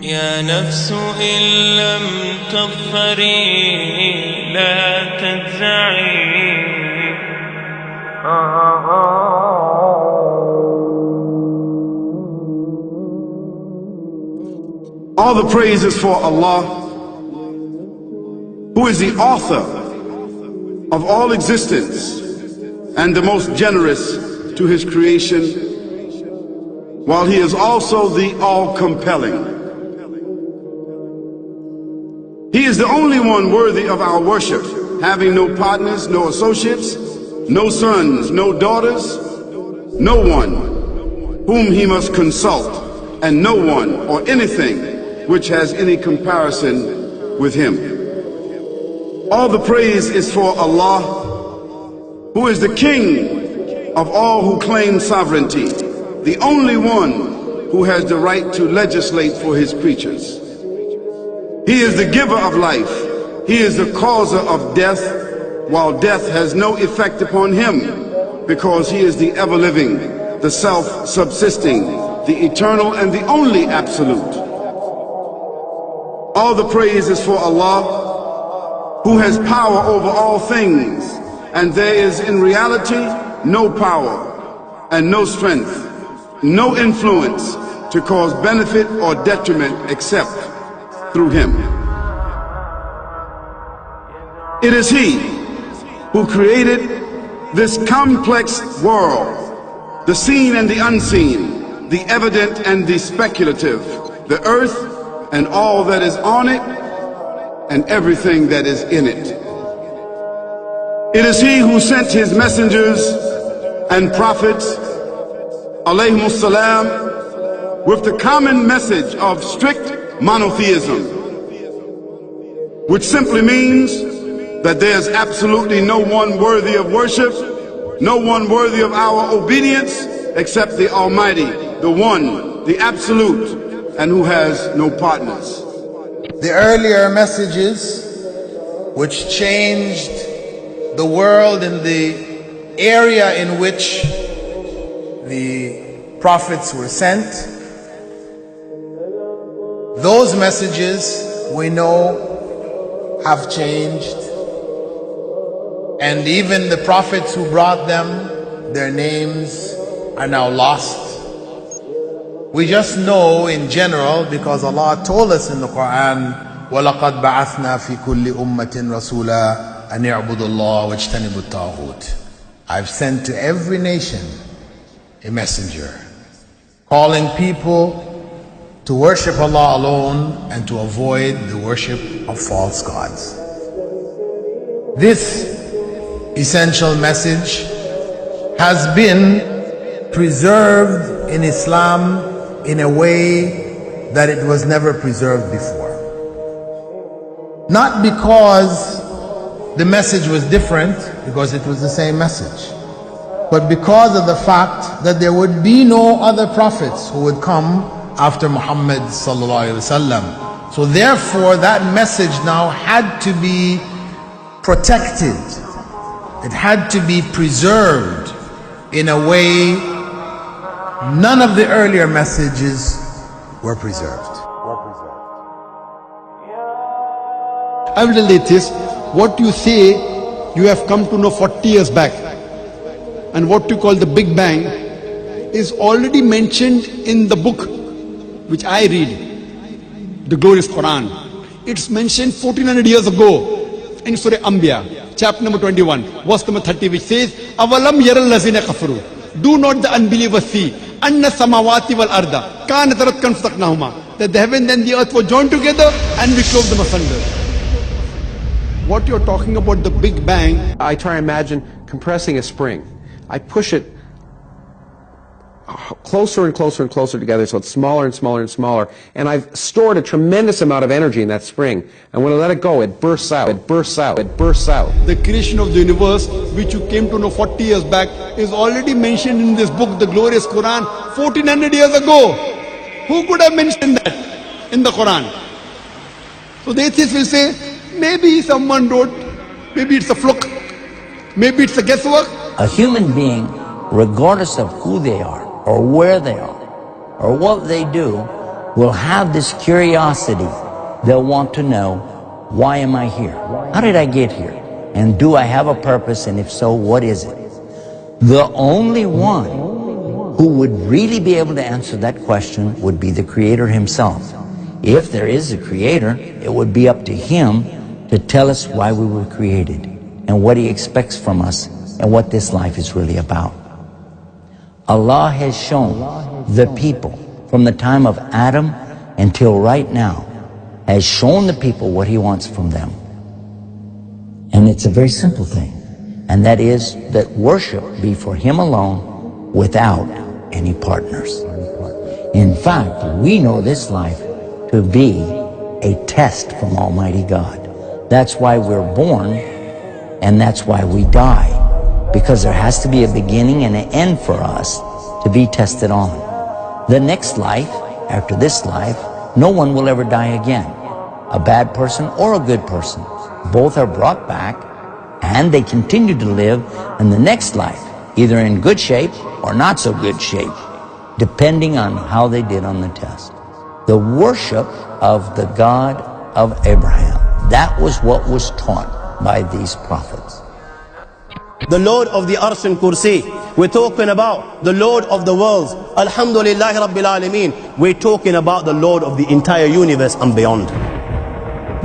يا نفس إن لم تظفري لا تجزعي. All the praise is for Allah, who is the author of all existence and the most generous to his creation, while he is also the all-compelling. He is the only one worthy of our worship, having no partners, no associates, no sons, no daughters, no one whom he must consult, and no one or anything which has any comparison with him. All the praise is for Allah, who is the King of all who claim sovereignty, the only one who has the right to legislate for his creatures. He is the giver of life. He is the causer of death, while death has no effect upon him, because he is the ever-living, the self-subsisting, the eternal and the only absolute. All the praise is for Allah, who has power over all things, and there is in reality no power and no strength, no influence to cause benefit or detriment except through him. It is he who created this complex world, the seen and the unseen, the evident and the speculative, the earth and all that is on it and everything that is in it. It is he who sent his messengers and prophets, alayhimus salam, with the common message of strict monotheism, which simply means that there's absolutely no one worthy of worship, no one worthy of our obedience except the Almighty, the One, the Absolute, and who has no partners. The earlier messages which changed the world in the area in which the prophets were sent, those messages we know have changed, and even the prophets who brought them, their names are now lost. We just know in general because Allah told us in the Quran, وَلَقَدْ بَعَثْنَا فِي كُلِّ أُمَّةٍ رَسُولًا أَنْ يَعْبُدُوا اللَّهَ وَاجْتَنِبُوا الطَّاغُوتَ. I've sent to every nation a messenger, calling people to worship Allah alone and to avoid the worship of false gods. This essential message has been preserved in Islam in a way that it was never preserved before. Not because the message was different, because it was the same message, but because of the fact that there would be no other prophets who would come after Muhammad sallallahu alaihi wasallam. So therefore that message now had to be protected. It had to be preserved in a way none of the earlier messages were preserved. I will relate this. What you say you have come to know 40 years back, and what you call the Big Bang is already mentioned in the book which I read, the glorious Quran. It's mentioned 1400 years ago in Surah Anbiya, chapter number 21, verse number 30, which says, Avalam yaral lazina kafaru. Do not the unbelievers see anna samawati wal arda kanat ratkan fasaqnahuma, that the heaven and the earth were joined together and we clove them asunder. What you're talking about, the Big Bang, I try to imagine compressing a spring. I push it closer and closer and closer together so it's smaller and smaller and smaller, and I've stored a tremendous amount of energy in that spring, and when I let it go, it bursts out, it bursts out, it bursts out. the creation of the universe, which you came to know 40 years back, is already mentioned in this book, the glorious Quran, 1400 years ago. Who could have mentioned that in the Quran? So the atheists will say, maybe someone wrote, maybe it's a fluke, maybe it's a guesswork. A human being, regardless of who they are, or where they are, or what they do, will have this curiosity. They'll want to know, why am I here? How did I get here? And do I have a purpose? And if so, what is it? The only one who would really be able to answer that question would be the Creator Himself. If there is a Creator, it would be up to Him to tell us why we were created and what He expects from us and what this life is really about. Allah has shown the people from the time of Adam until right now, has shown the people what He wants from them. And it's a very simple thing, and that is that worship be for Him alone without any partners. In fact, we know this life to be a test from Almighty God. That's why we're born, and that's why we die, because there has to be a beginning and an end for us to be tested on. The next life, after this life, no one will ever die again. A bad person or a good person. Both are brought back, and they continue to live in the next life, either in good shape or not so good shape, depending on how they did on the test. The worship of the God of Abraham, that was what was taught by these prophets. The Lord of the Arsh and Kursi. We're talking about the Lord of the worlds. Alhamdulillah Rabbil Alameen. We're talking about the Lord of the entire universe and beyond.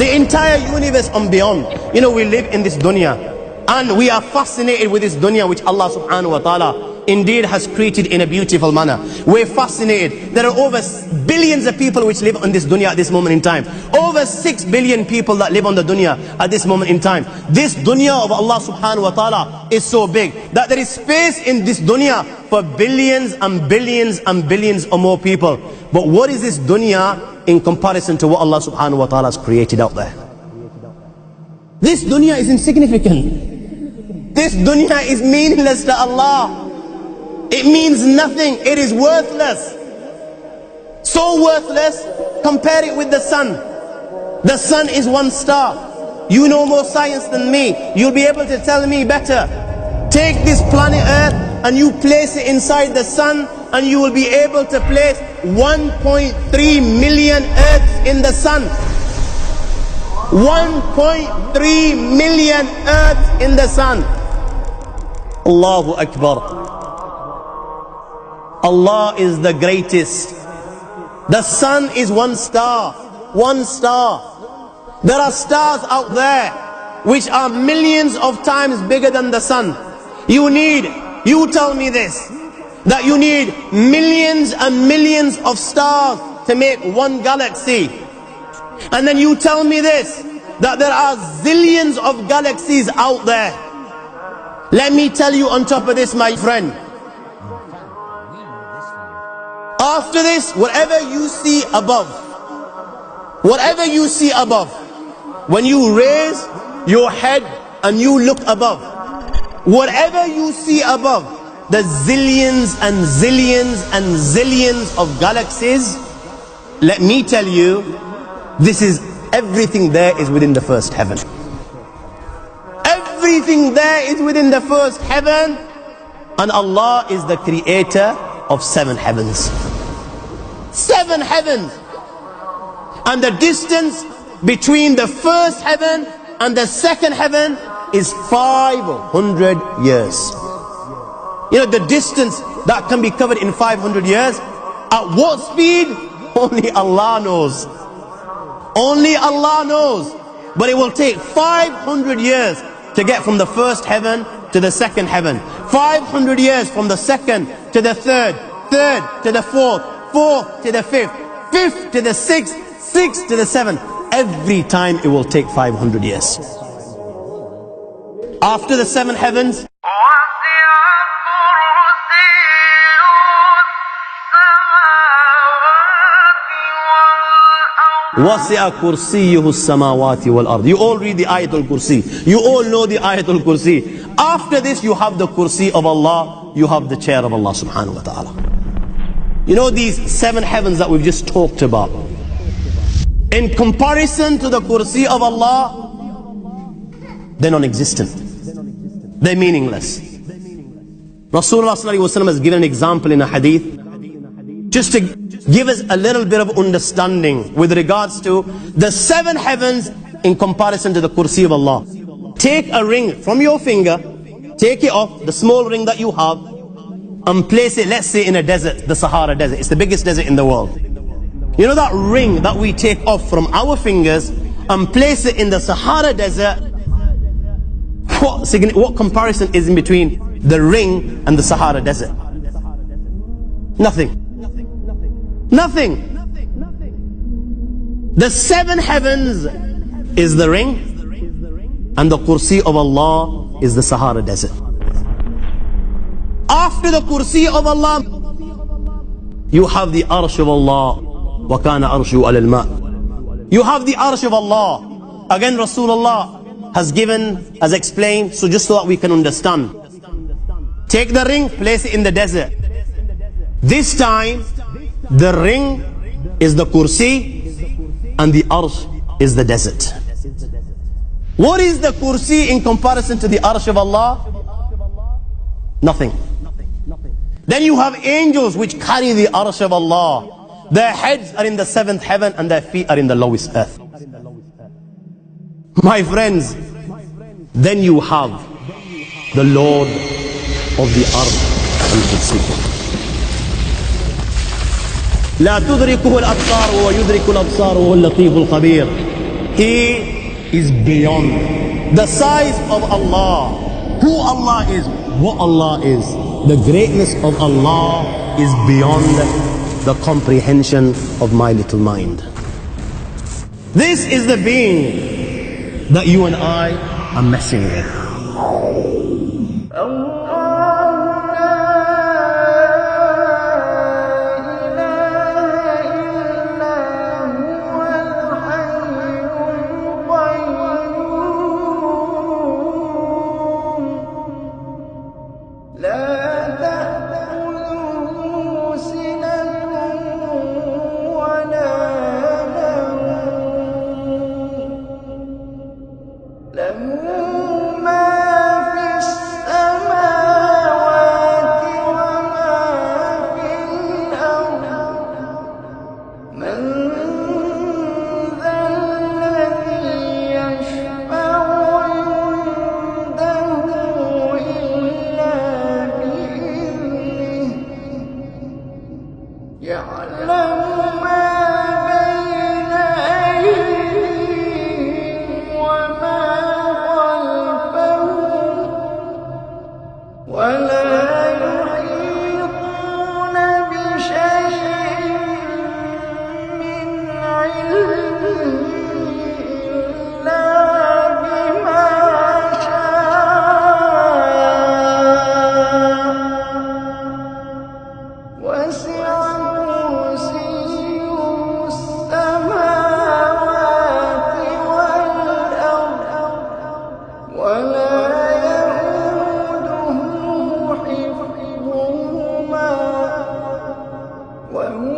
The entire universe and beyond. You know, we live in this dunya, and we are fascinated with this dunya which Allah subhanahu wa ta'ala indeed has created in a beautiful manner. We're fascinated. There are over billions of people which live on this dunya at this moment in time. Over 6 billion people that live on the dunya at this moment in time. This dunya of Allah subhanahu wa ta'ala is so big that there is space in this dunya for billions and billions and billions or more people. But what is this dunya in comparison to what Allah subhanahu wa ta'ala has created out there? This dunya is insignificant. This dunya is meaningless to Allah. It means nothing. It is worthless. So worthless, compare it with the sun. The sun is one star. You know more science than me. You'll be able to tell me better. Take this planet Earth and you place it inside the sun, and you will be able to place 1.3 million Earths in the sun. 1.3 million Earths in the sun. Allahu Akbar. Allah is the greatest. The sun is one star. One star. There are stars out there which are millions of times bigger than the sun. You tell me this, that you need millions and millions of stars to make one galaxy. And then you tell me this, that there are zillions of galaxies out there. Let me tell you on top of this, my friend, after this, whatever you see above, when you raise your head and you look above, whatever you see above, the zillions and zillions and zillions of galaxies, let me tell you, this is everything there is within the first heaven. Everything there is within the first heaven, and Allah is the creator of 7 heavens. 7 heavens. And the distance between the first heaven and the second heaven is 500 years. You know, the distance that can be covered in 500 years, at what speed? Only Allah knows. Only Allah knows. But it will take 500 years to get from the first heaven to the second heaven. 500 years from the second to the third, third to the fourth, fourth to the fifth, fifth to the sixth, sixth to the seventh. Every time it will take 500 years. After the 7 heavens, وَسِعَ كُرْسِيُّهُ السَّمَاوَاتِ وَالْأَرْضِ. You all read the Ayatul Kursi. You all know the Ayatul Kursi. After this you have the Kursi of Allah. You have the chair of Allah subhanahu wa ta'ala. You know these 7 heavens that we've just talked about, in comparison to the Kursi of Allah, they're non-existent. They're meaningless. Rasulullah ﷺ has given an example in a hadith just to give us a little bit of understanding with regards to the 7 heavens in comparison to the kursi of Allah. Take a ring from your finger, take it off, the small ring that you have, and place it, let's say, in a desert, the Sahara Desert. It's the biggest desert in the world. You know that ring that we take off from our fingers and place it in the Sahara Desert? What comparison is in between the ring and the Sahara Desert? Nothing. Nothing. The 7 heavens is the ring, and the kursi of Allah is the Sahara Desert. After the kursi of Allah, you have the arsh of Allah. وَكَانَ أَرْشُهُ عَلَى الْمَاءِ. You have the arsh of Allah. Again, Rasulullah has explained, so just so that we can understand. Take the ring, place it in the desert. This time, the ring is the kursi and the arsh is the desert. What is the kursi in comparison to the arsh of Allah? Nothing. Then you have angels which carry the arsh of Allah. Their heads are in the 7th heaven and their feet are in the lowest earth. My friends, then you have the Lord of the arsh and kursi. لا تدركه الأبصار ويدرك الأبصار وهو اللطيف الخبير. He is beyond the size of Allah, who Allah is, what Allah is. The greatness of Allah is beyond the comprehension of my little mind. This is the being that you and I are messing with. وهو